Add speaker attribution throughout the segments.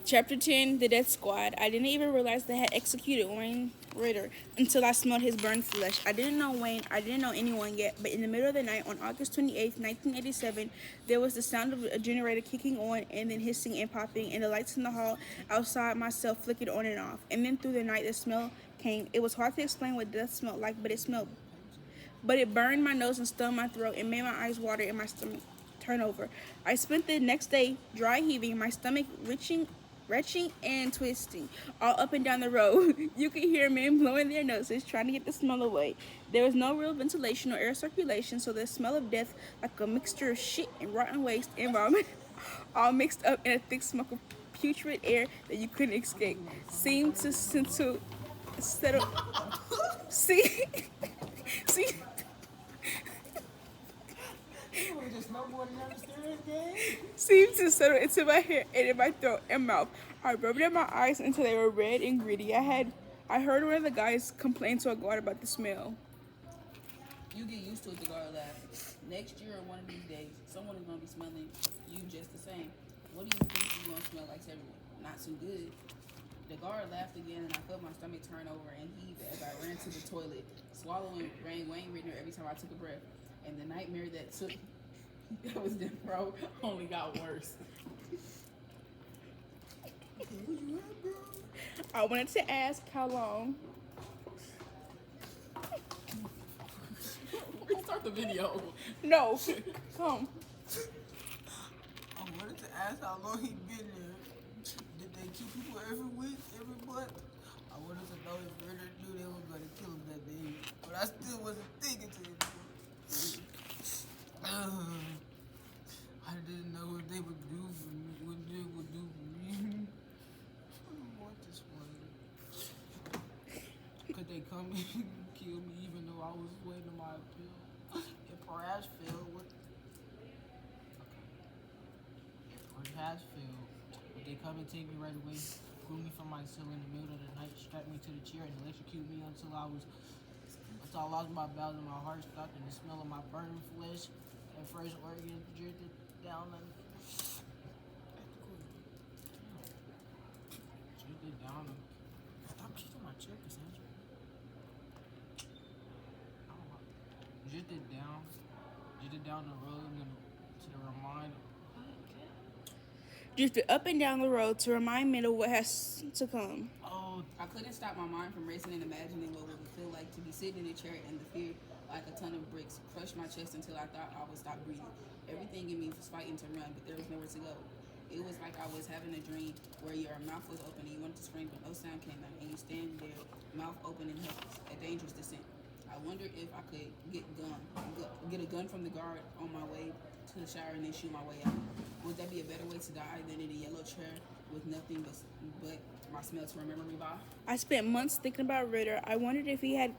Speaker 1: Chapter 10, The Death Squad. I didn't even realize they had executed Wayne Ritter until I smelled his burned flesh. I didn't know Wayne, I didn't know anyone yet, but in the middle of the night on August 28th, 1987, there was the sound of a generator kicking on and then hissing and popping, and the lights in the hall outside my cell flickered on and off. And then through the night, the smell came. It was hard to explain what death smelled like, but it burned my nose and stung my throat and made my eyes water and my stomach turn over. I spent the next day dry heaving, my stomach retching and twisting all up and down the road. You could hear men blowing their noses trying to get the smell away. There was no real ventilation or air circulation, so the smell of death, like a mixture of shit and rotten waste and vomit, all mixed up in a thick smoke of putrid air that you couldn't escape, seemed to settle. See, see, seemed to settle into my hair and in my throat and mouth. I rubbed at my eyes until they were red and gritty. I heard one of the guys complain to a guard about the smell.
Speaker 2: You get used to it, the guard laughed. Next year or one of these days, someone is going to be smelling you just the same. What do you think you're going to smell like to everyone? Not too good. The guard laughed again, and I felt my stomach turn over and heave as I ran to the toilet, swallowing Wayne Ritter every time I took a breath. And the nightmare that was death row only got worse.
Speaker 1: I wanted to ask how long.
Speaker 2: Restart the video.
Speaker 1: No, come.
Speaker 3: I wanted to ask how long he been there. Did they keep people every week, every month? I wanted to know if Ritter knew they were gonna kill him that day, but I still wasn't thinking to him. I didn't know what they would do for me. What they would do for me. I don't want this one. Could they come and kill me even though I was waiting on my appeal? If perhaps failed, what? If perhaps failed, would they come and take me right away, pull me from my cell in the middle of the night, strap me to the chair, and electrocute me until I lost my balance and my heart stopped, and the smell of my burning flesh and fresh organs drifted down and drifted down. Stop kicking my chair, Cassandra. Drifted down the road and to the reminder.
Speaker 1: Drifted up and down the road to remind me of what has to come.
Speaker 3: Oh,
Speaker 2: I couldn't stop my mind from racing and imagining what would it feel like to be sitting in a chair and the fear, like a ton of bricks, crushed my chest until I thought I would stop breathing. Everything in me was fighting to run, but there was nowhere to go. It was like I was having a dream where your mouth was open and you wanted to scream, but no sound came out, and you stand there, mouth open and helpless, a dangerous descent. I wondered if I could get a gun from the guard on my way to the shower and then shoot my way out. Would that be a better way to die than in a yellow chair with nothing but my smell to remember me by?
Speaker 1: I spent months thinking about Ritter. I wondered if he had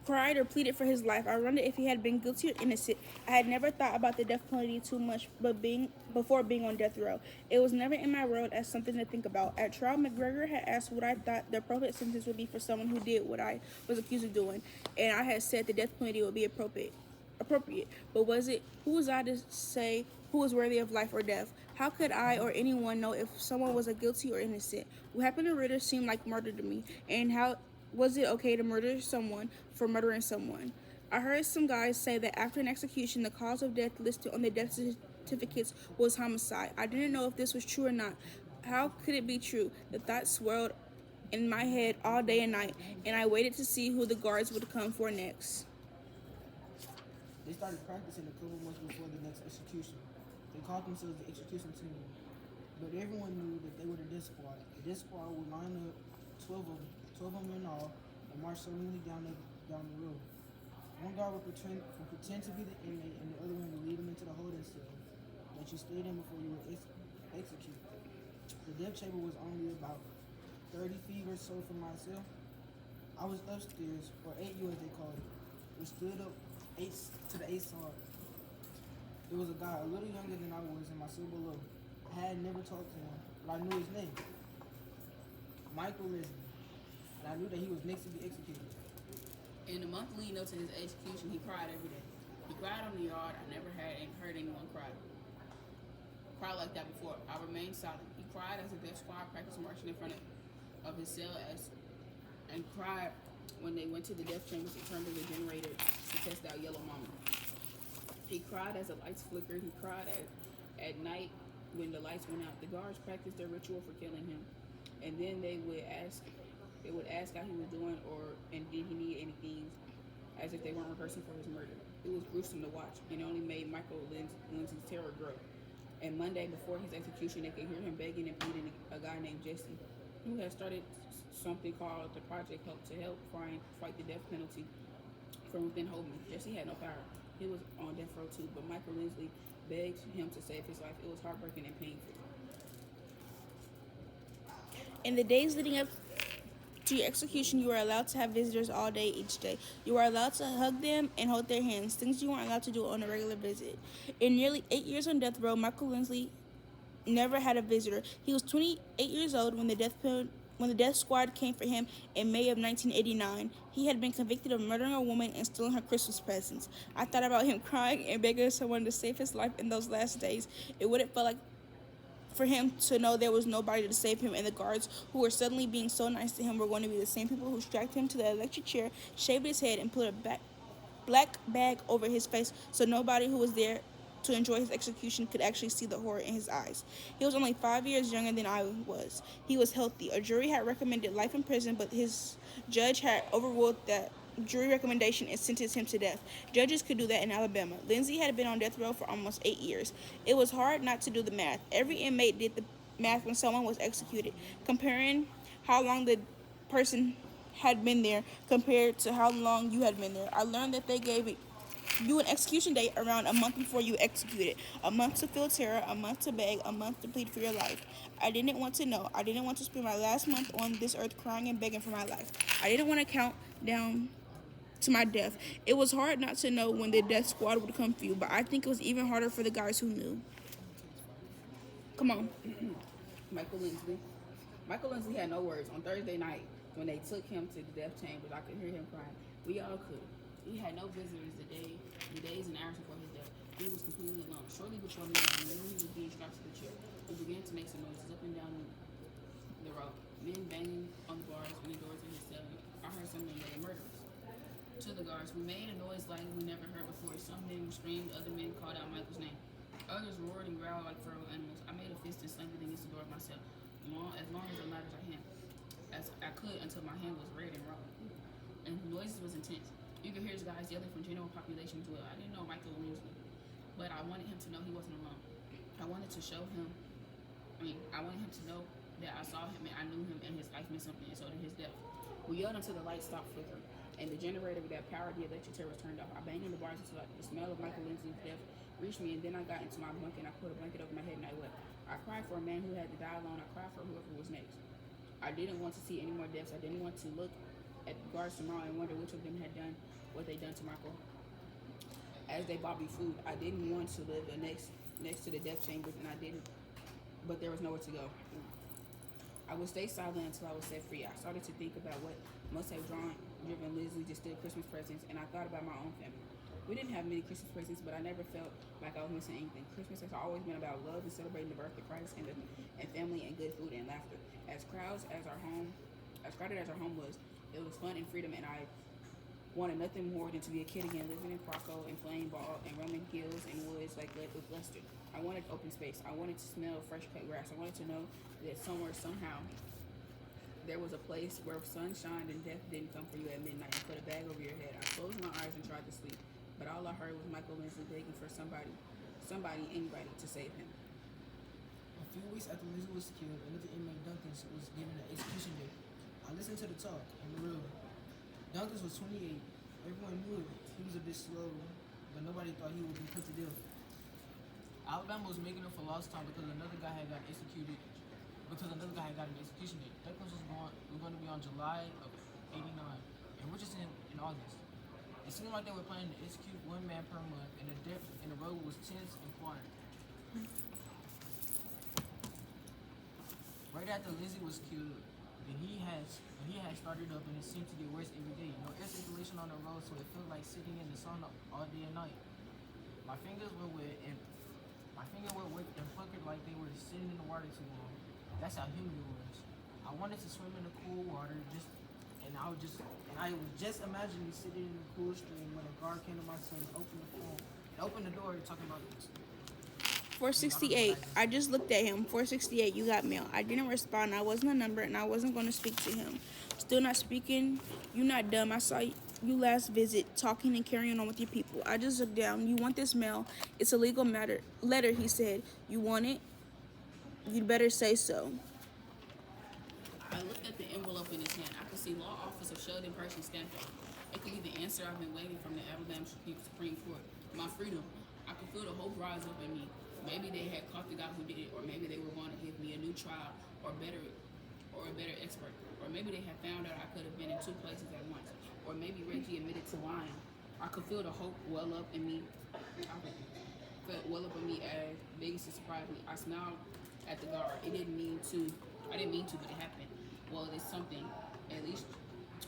Speaker 1: cried or pleaded for his life. I wondered if he had been guilty or innocent. I had never thought about the death penalty too much before being on death row. It was never in my world as something to think about. At trial, McGregor had asked what I thought the appropriate sentence would be for someone who did what I was accused of doing, and I had said the death penalty would be appropriate. But was it? Who was I to say who was worthy of life or death? How could I or anyone know if someone was a guilty or innocent? What happened to Ritter seemed like murder to me, and how was it okay to murder someone for murdering someone? I heard some guys say that after an execution, the cause of death listed on the death certificates was homicide. I didn't know if this was true or not. How could it be true? The thought swirled in my head all day and night, and I waited to see who the guards would come for next.
Speaker 3: they started practicing a couple months before the next execution. They called themselves the execution team, but everyone knew that they were the death squad. The death squad would line up 12 of them in all, and march solemnly down the road. One guard would pretend to be the inmate, and the other one would lead him into the holding cell that you stayed in before you were executed. The death chamber was only about 30 feet or so from my cell. I was upstairs, or 8U as they called it. We stood up to the 8th side. There was a guy a little younger than I was in my cell below. I had never talked to him, but I knew his name. Michael Leslie. And I knew that he was next to be executed.
Speaker 2: In the month leading up to his execution, he cried every day. He cried on the yard. I never had heard anyone cry like that before. I remained silent. He cried as the death squad practiced marching in front of his cell and cried when they went to the death chambers to turn on the generator to test out Yellow Mama. He cried as the lights flickered. He cried at night when the lights went out. The guards practiced their ritual for killing him, and then they would ask how he was doing and did he need anything, as if they weren't rehearsing for his murder. It was gruesome to watch, and it only made Michael Lindsay's terror grow. And Monday, before his execution, they could hear him begging and pleading a guy named Jesse, who had started something called the Project Hope to help fight the death penalty from within Holman. Jesse had no power. He was on death row too, but Michael Lindsay begged him to save his life. It was heartbreaking and painful.
Speaker 1: In the days leading up to your execution, you are allowed to have visitors all day, each day. You are allowed to hug them and hold their hands, things you weren't allowed to do on a regular visit. In nearly 8 years on death row, Michael Lindsay never had a visitor. He was 28 years old when the death squad came for him in May of 1989. He had been convicted of murdering a woman and stealing her Christmas presents. I thought about him crying and begging someone to save his life in those last days. It would have felt like for him to know there was nobody to save him, and the guards who were suddenly being so nice to him were going to be the same people who strapped him to the electric chair, shaved his head, and put a black bag over his face so nobody who was there to enjoy his execution could actually see the horror in his eyes. He was only 5 years younger than I was. He was healthy. A jury had recommended life in prison, but his judge had overruled that jury recommendation and sentenced him to death. Judges could do that in Alabama. Lindsay had been on death row for almost 8 years. It was hard not to do the math. Every inmate did the math when someone was executed, comparing how long the person had been there compared to how long you had been there. I learned that they gave you an execution date around a month before you executed. A month to feel terror, a month to beg, a month to plead for your life. I didn't want to know. I didn't want to spend my last month on this earth crying and begging for my life. I didn't want to count down to my death. It was hard not to know when the death squad would come for you, but I think it was even harder for the guys who knew. Come on.
Speaker 2: Michael Lindsay had no words. On Thursday night, when they took him to the death chambers, I could hear him crying. We all could. He had no visitors the days and hours before his death. He was completely alone. Shortly before midnight, when he was being strapped to the chair, we began to make some noises up and down the road. Men banging on the bars and the doors in his cell. I heard some men yelling murderers to the guards. We made a noise like we never heard before. Some men screamed, other men called out Michael's name. Others roared and growled like feral animals. I made a fist and slammed it against the door of my cell, as long as the ladders as I could until my hand was red and raw. And the noises was intense. You could hear his guys yelling from general population as well. I didn't know Michael Lindsay, but I wanted him to know he wasn't alone. I wanted to know that I saw him and I knew him and his life meant something, and so did his death. We yelled until the lights stopped flickering, and the generator that powered the electric chair was turned off. I banged on the bars until the smell of Michael Lindsay's death reached me, and then I got into my bunk and I put a blanket over my head and I wept. I cried for a man who had to die alone. I cried for whoever was next. I didn't want to see any more deaths. I didn't want to look at the guards tomorrow and wonder which of them had done what they done to Michael as they bought me food. I didn't want to live next to the death chambers, and I didn't, but there was nowhere to go. I would stay silent until I was set free. I started to think about what must have driven Lindsay to steal Christmas presents, and I thought about my own family. We didn't have many Christmas presents, but I never felt like I was missing anything. Christmas has always been about love and celebrating the birth of Christ and family and good food and laughter. As crowded as our home was, it was fun and freedom, and I wanted nothing more than to be a kid again, living in Croco and playing ball and roaming hills and woods like with Lester. I wanted open space. I wanted to smell fresh cut grass. I wanted to know that somewhere, somehow, there was a place where sun shined and death didn't come for you at midnight and put a bag over your head. I closed my eyes and tried to sleep, but all I heard was Michael Lindsay begging for anybody to save him.
Speaker 3: A few weeks after Lindsay was killed, another inmate, Duncans, was given an execution date. I listened to the talk in the room. Duncans was 28. Everyone knew it. He was a bit slow, but nobody thought he would be put to death. Alabama was making up for lost time because another guy had got executed. Because another guy had got an execution date. Duncans was going to be on July of '89, and Richardson in August. It seemed like they were planning to execute one man per month, and the road was tense and quiet. Right after Lindsay was killed, he had started up, and it seemed to get worse every day. No air circulation on the road, so it felt like sitting in the sun all day and night. My fingers were wet and puckered like they were sitting in the water too long. That's how humid it was. I wanted to swim in the cool water, I was just imagining sitting in the cool stream when a guard came to my cell and opened the phone and opened the door talking about this. I don't know what
Speaker 1: 468. I just looked at him. 468. You got mail. I didn't respond. I wasn't a number, and I wasn't going to speak to him. Still not speaking. You not dumb. I saw you last visit, talking and carrying on with your people. I just looked down. You want this mail? It's a legal matter. Letter. He said. You want it? You'd better say so.
Speaker 2: I looked at the envelope in his hand. I could see law officer Sheldon Pershing stamped on it. It could be the answer I've been waiting from the Alabama Supreme Court. My freedom. I could feel the hope rise up in me. Maybe they had caught the guy who did it, or maybe they were going to give me a new trial, or a better expert, or maybe they had found out I could have been in two places at once, or maybe Reggie admitted to lying. I could feel the hope well up in me. I felt well up in me as Vegas surprised me. I smiled at the guard. I didn't mean to, but it happened. Well, it's something. At least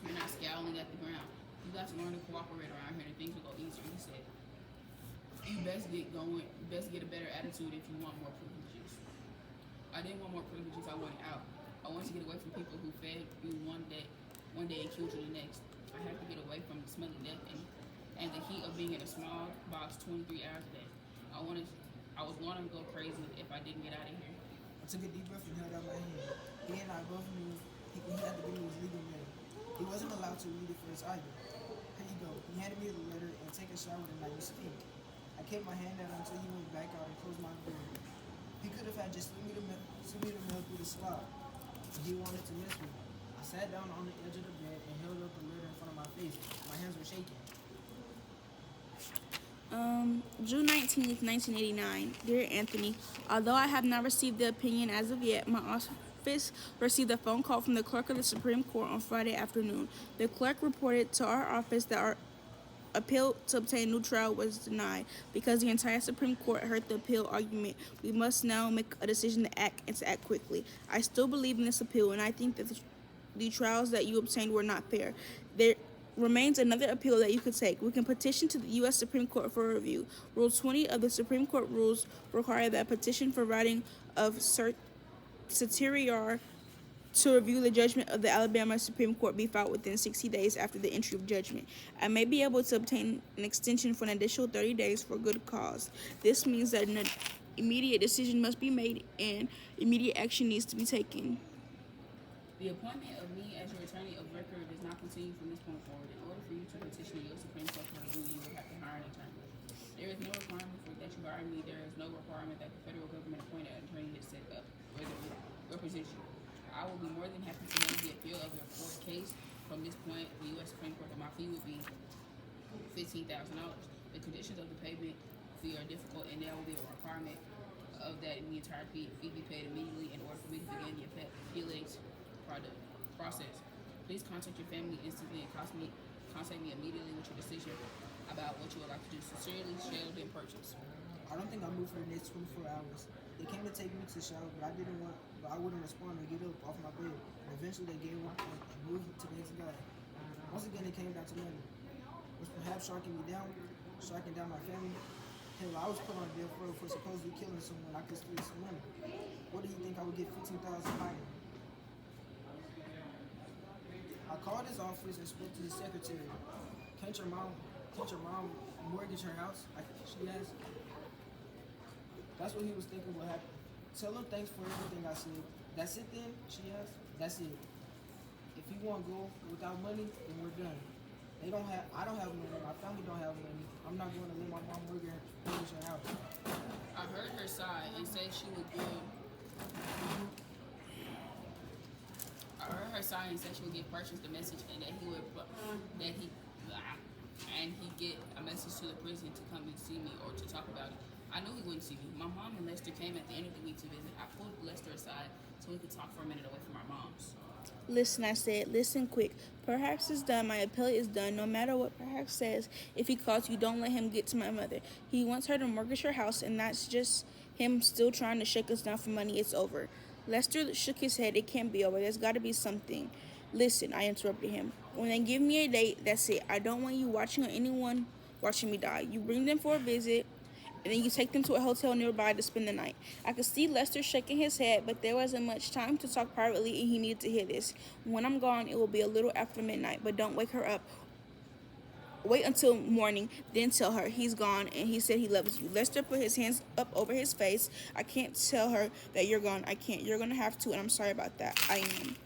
Speaker 2: you're not scowling at the ground. You got to learn to cooperate around here, and things will go easier. He said, "You best get going. You best get a better attitude if you want more privileges." I didn't want more privileges. I wanted out. I wanted to get away from people who fed you one day and killed you the next. I had to get away from the smell of death and the heat of being in a small box 23 hours a day. I was going to go crazy if I didn't get out of here.
Speaker 3: I took a deep breath and held out my hand. He and I both knew he had to give me his legal name. He wasn't allowed to read it first either. Here you go. He handed me the letter and take a shower the night you speak. I kept my hand out until he went back out and closed my door. He could have had just slid me the mail through the slot. He wanted to miss me. I sat down on the edge of the bed and held up the letter in front of my face. My hands were shaking.
Speaker 1: June 19th, 1989. Dear Anthony, although I have not received the opinion as of yet, my office received a phone call from the clerk of the Supreme Court on Friday afternoon. The clerk reported to our office that our appeal to obtain a new trial was denied because the entire Supreme Court heard the appeal argument. We must now make a decision to act and to act quickly. I still believe in this appeal, and I think that the trials that you obtained were not fair. There remains another appeal that you could take. We can petition to the U.S. Supreme Court for review. Rule 20 of the Supreme Court rules require that a petition for writing of certiorari to review the judgment of the Alabama Supreme Court be filed within 60 days after the entry of judgment. I may be able to obtain an extension for an additional 30 days for good cause. This means that an immediate decision must be made and immediate action needs to be taken.
Speaker 2: The appointment of me as your attorney of record does not continue from this point forward. In order for you to petition the U.S. Supreme Court for review, you will have to hire an attorney. There is no requirement for that you hire me. There is no requirement that the federal government appoint an attorney to set up represent you. I will be more than happy to make the appeal of your court case. From this point, the U.S. Supreme Court, my fee would be $15,000. The conditions of the payment fee are difficult, and there will be a requirement of that in the entire fee be paid immediately in order for me to begin the appeals process. Please contact your family instantly and contact me immediately with your decision about what you would like to do. Sincerely, Sheldon Purchase.
Speaker 3: I don't think I moved for the next 24 hours. They came to take me to the shower, but I wouldn't respond or get up off my bed. And eventually they gave up and moved to the next guy. Once again, it came down to money. Was perhaps striking down my family. Hell, I was put on death row for supposedly killing someone. I could steal some money. What do you think I would get $15,000 higher? I called his office and spoke to his secretary. Can't your mom mortgage her house? She asked. That's what he was thinking would happen. Tell him thanks for everything I said. That's it then? She asked. That's it. If you want to go without money, then we're done. I don't have money. My family don't have money. I'm not going to let my mom mortgage her house.
Speaker 2: I heard her sigh and say she would give. I heard her sigh and said she would give Purchase the message and that he'd get a message to the prison to come and see me or to talk about it. I knew he wouldn't see me. My mom and Lester came at the end of the week to visit. I pulled Lester aside so we could talk for a minute away from our moms.
Speaker 1: Listen, I said, listen quick. Perhaps it's done. My appellate is done. No matter what Perhaps says, if he calls you, don't let him get to my mother. He wants her to mortgage her house, and that's just him still trying to shake us down for money. It's over. Lester shook his head. It can't be over. There's got to be something. Listen, I interrupted him. When they give me a date, that's it. I don't want you watching or anyone watching me die. You bring them for a visit, and then you take them to a hotel nearby to spend the night. I could see Lester shaking his head, but there wasn't much time to talk privately, and he needed to hear this. When I'm gone, it will be a little after midnight, but don't wake her up. Wait until morning, then tell her he's gone and he said he loves you. Lester put his hands up over his face. I can't tell her that you're gone. I can't. You're gonna have to, and I'm sorry about that. I am.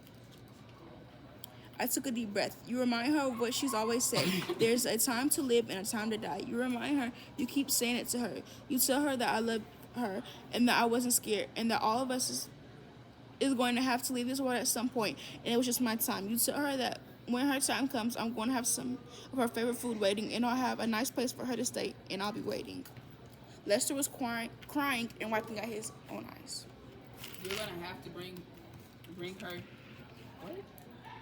Speaker 1: I took a deep breath. You remind her of what she's always said. There's a time to live and a time to die. You remind her. You keep saying it to her. You tell her that I love her and that I wasn't scared and that all of us is going to have to leave this world at some point, and it was just my time. You tell her that when her time comes, I'm going to have some of her favorite food waiting, and I'll have a nice place for her to stay, and I'll be waiting. Lester was crying and wiping out his own eyes.
Speaker 2: You're gonna have to bring her. What?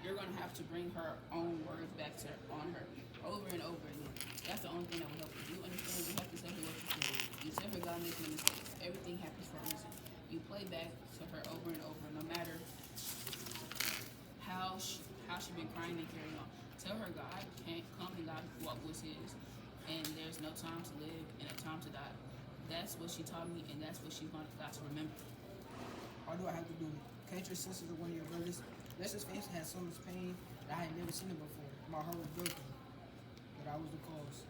Speaker 2: You're gonna have to bring her own words back to on her over and over again. That's the only thing that will help you. You understand? You have to tell her what you feel. You tell her God making mistakes. Everything happens for a reason. You play back to her over and over, no matter how she been crying and carrying on. Tell her God can't come and God what was his, and there's no time to live and a time to die. That's what she taught me, and that's what she's got to remember.
Speaker 3: Why do I have to do it? Can't your sisters or one of your brothers? Lester's face had so much pain that I had never seen it before. My heart was broken, but I was the cause.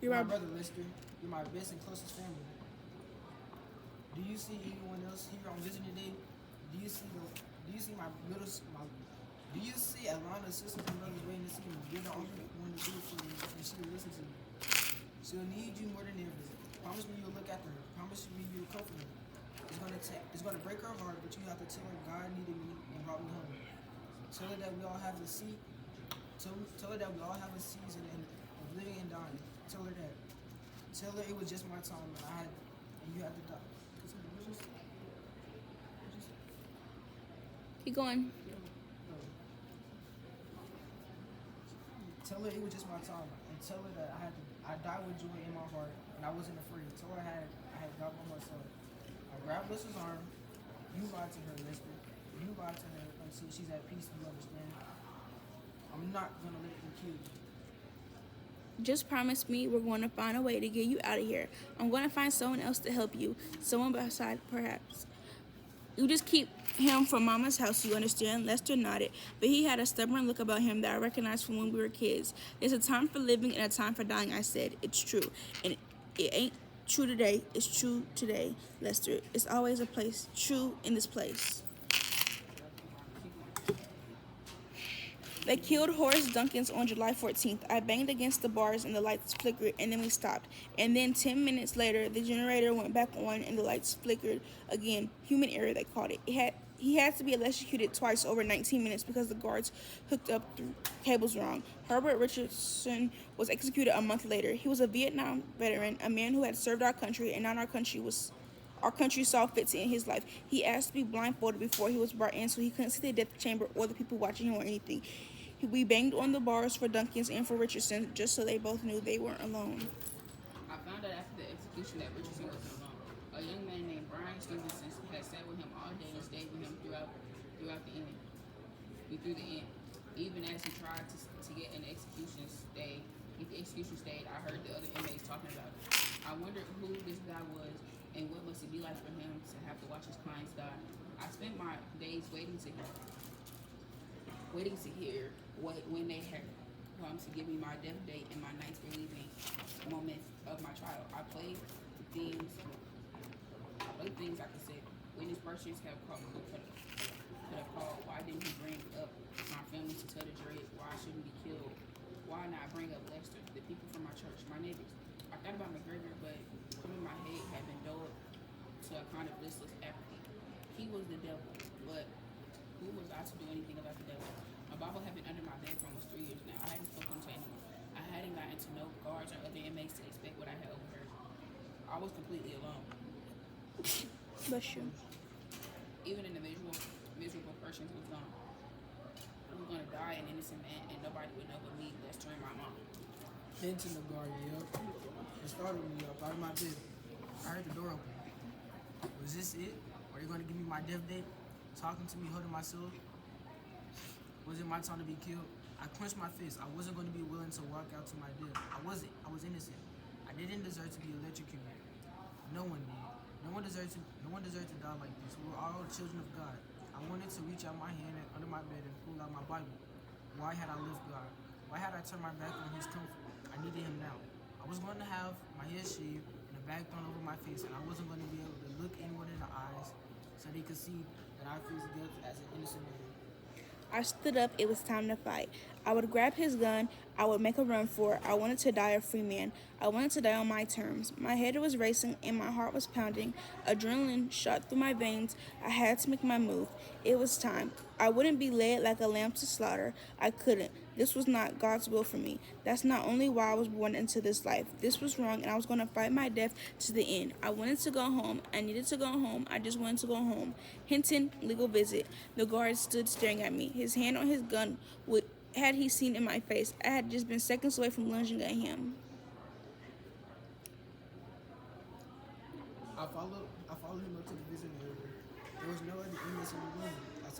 Speaker 1: You're
Speaker 3: my
Speaker 1: my
Speaker 3: brother, Lester. You're my best and closest family. Do you see anyone else here on visiting today? Do you see my little my? Do you see a line of sisters and brothers waiting to see me? You're the only one to do it for me, and she will listen to me. She'll need you more than ever. Promise me you'll look after her. Promise me you'll comfort her. It's gonna break her heart, but you have to tell her God needed me and brought me home. Tell her that we all have a seat. Tell her that we all have a season of living and dying. Tell her that. Tell her it was just my time and you had to die.
Speaker 1: Keep going.
Speaker 3: Tell her it was just my time, and tell her that I died with joy in my heart, and I wasn't afraid. Tell her I had God by my side. I grabbed Lester's arm. You lied to her, Lester. You lied to her until she's at peace. You understand? I'm not gonna let them kill you.
Speaker 1: Just promise me we're going to find a way to get you out of here. I'm going to find someone else to help you. Someone beside, perhaps. You just keep him from Mama's house, you understand? Lester nodded, but he had a stubborn look about him that I recognized from when we were kids. There's a time for living and a time for dying, I said. It's true. And it ain't true today. It's true today, Lester. It's always a place true in this place. They killed Horace Dunkins on July 14th. I banged against the bars and the lights flickered, and then we stopped. And then 10 minutes later, the generator went back on and the lights flickered again. Human error, they called it. He had to be electrocuted twice over 19 minutes because the guards hooked up the cables wrong. Herbert Richardson was executed a month later. He was a Vietnam veteran, a man who had served our country, and now our country saw fit to end his life. He asked to be blindfolded before he was brought in so he couldn't see the death chamber or the people watching him or anything. We banged on the bars for Dunkins and for Richardson just so they both knew they weren't alone.
Speaker 2: I found out after the execution that Richardson wasn't alone. A young man named Brian Stevenson had sat with him all day and stayed with him throughout the end. Through the end. Even as he tried to get an execution stayed, I heard the other inmates talking about it. I wondered who this guy was and what must it be like for him to have to watch his clients die. I spent my days waiting to hear when they had come to give me my death date and my nights relieving moments of my trial. I played things I could say. Witness persons could have called. Why didn't he bring up my family to tell the jury why I shouldn't be killed? Why not bring up Lester, the people from my church, my neighbors? I thought about McGregor, but some of my head had been dulled to a kind of listless apathy. He was the devil, but who was I to do anything about the devil? My Bible had been under my bed for almost 3 years now. I hadn't spoken to anyone. I hadn't gotten to know guards or other inmates to expect what I had overheard. I was completely alone.
Speaker 1: Bless you.
Speaker 2: Even in the miserable person who was gone. I was gonna die an innocent man, and nobody would know but me, Lester, and my mom.
Speaker 3: Into the guard, yep. It startled me up out of my bed. I heard the door open. Was this it? Are you gonna give me my death date? Talking to me, holding my soul? Was it my time to be killed? I clenched my fist. I wasn't going to be willing to walk out to my death. I wasn't. I was innocent. I didn't deserve to be electrocuted. No one did. No one deserved to die like this. We were all children of God. I wanted to reach out my hand under my bed and pull out my Bible. Why had I left God? Why had I turned my back on His comfort? I needed Him now. I was going to have my head shaved and a bag thrown over my face, and I wasn't going to be able to look anyone in the eyes so they could see that I faced death as an innocent man.
Speaker 1: I stood up. It was time to fight. I would grab his gun. I would make a run for it. I wanted to die a free man. I wanted to die on my terms. My head was racing and my heart was pounding. Adrenaline shot through my veins. I had to make my move. It was time. I wouldn't be led like a lamb to slaughter. I couldn't. This was not God's will for me. That's not only why I was born into this life. This was wrong, and I was going to fight my death to the end. I wanted to go home. I needed to go home. I just wanted to go home. Hinton, legal visit. The guard stood staring at me, his hand on his gun. What had he seen in my face? I had just been seconds away from lunging at him.
Speaker 3: I followed him up to the visiting area. There was no other inmates in the room. A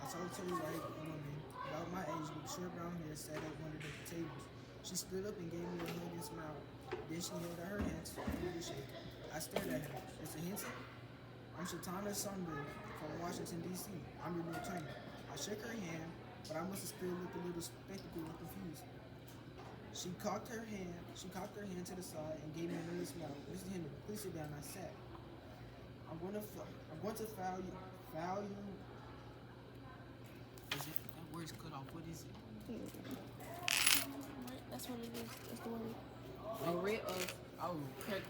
Speaker 3: solitary white woman about my age with short brown hair sat at one of the tables. She stood up and gave me a hug and smiled. Then she held out her hands for me to shake. I stared at her. Mr. Hinton? I'm Shatana Sundberg from Washington, D.C. I'm your new attorney. I shook her hand, but I must have still looked a little spectacled and confused. She cocked her hand to the side and gave me another smile. Mr. Hinton, please sit down. I sat. I'm going to file you. Is it that word's cut off? What is it?
Speaker 1: That's what it is. That's the word.
Speaker 2: A writ of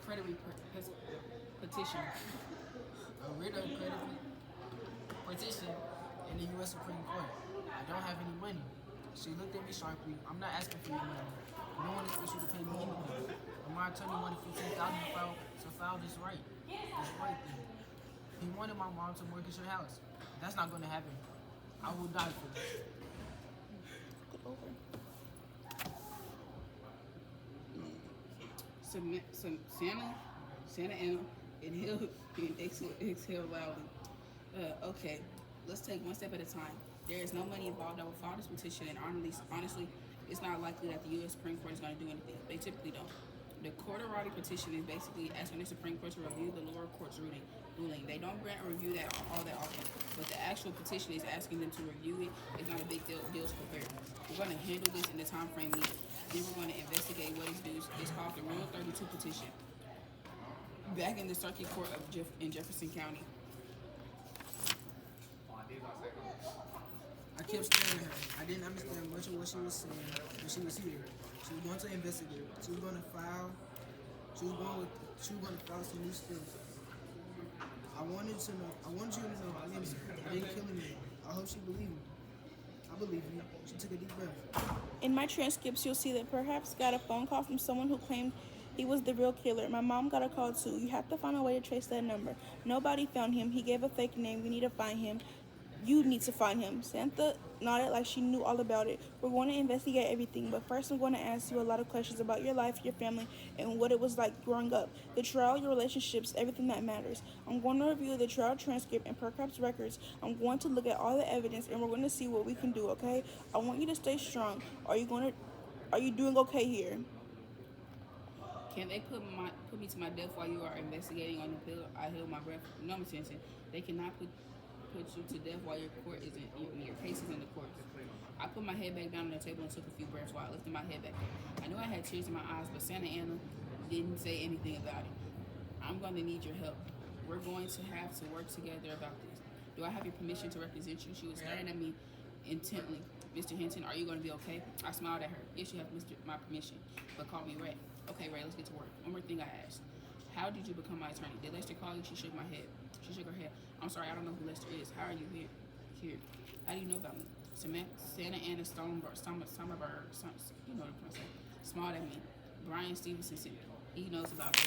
Speaker 2: creditor petition.
Speaker 3: A writ of creditor petition in the U.S. Supreme Court. I don't have any money. She looked at me sharply. I'm not asking for your money. No one expects you to pay me anything. But my attorney wanted $15,000 to file this right. This right thing. He wanted my mom to mortgage her house. That's not going to happen. I will die for this.
Speaker 2: Santa Ana, inhale and exhale loudly. Okay, let's take one step at a time. There is no money involved. I will file this petition, and honestly, it's not likely that the U.S. Supreme Court is going to do anything. They typically don't. The Corderati petition is basically asking the Supreme Court to review the lower court's ruling. They don't grant a review that all that often, but the actual petition is asking them to review it. It's not a big deal to prepare. We're going to handle this in the time frame needed. Then we're going to investigate what is due. It's called the Rule 32 petition. Back in the Circuit Court in Jefferson County.
Speaker 3: I kept staring at her. I didn't understand much of what she was saying, but she was here. She was going to investigate. She was going to file some new stuff. I wanted you to know I didn't kill anyone. I hope she believed me. I believe you. She took a deep breath.
Speaker 1: In my transcripts, you'll see that perhaps got a phone call from someone who claimed he was the real killer. My mom got a call too. You have to find a way to trace that number. Nobody found him. He gave a fake name. We need to find him. You need to find him. Samantha nodded like she knew all about it. We're going to investigate everything, but first I'm going to ask you a lot of questions about your life, your family, and what it was like growing up. The trial, your relationships, everything that matters. I'm going to review the trial transcript and Percap's records. I'm going to look at all the evidence, and we're going to see what we can do, okay? I want you to stay strong. Are you doing okay here?
Speaker 2: Can they put me to my death while you are investigating on the bill? I held my breath. No, Mr. Hinton. They cannot put you to death while your case is in the court. I put my head back down on the table and took a few breaths while I lifted my head back up. I knew I had tears in my eyes, but Santa Ana didn't say anything about it. I'm going to need your help. We're going to have to work together about this. Do I have your permission to represent you? She was staring at me intently. Mr. Hinton, are you going to be okay? I smiled at her. Yes, you have my permission, but call me Ray. Okay, Ray, let's get to work. One more thing I asked. How did you become my attorney? Did Lester call you? She shook my head. She shook her head. I'm sorry, I don't know who Lester is. How are you here? How do you know about me? Santa Ana Stomberg, you know what I'm saying. Smiled at me. Brian Stevenson said he knows about me.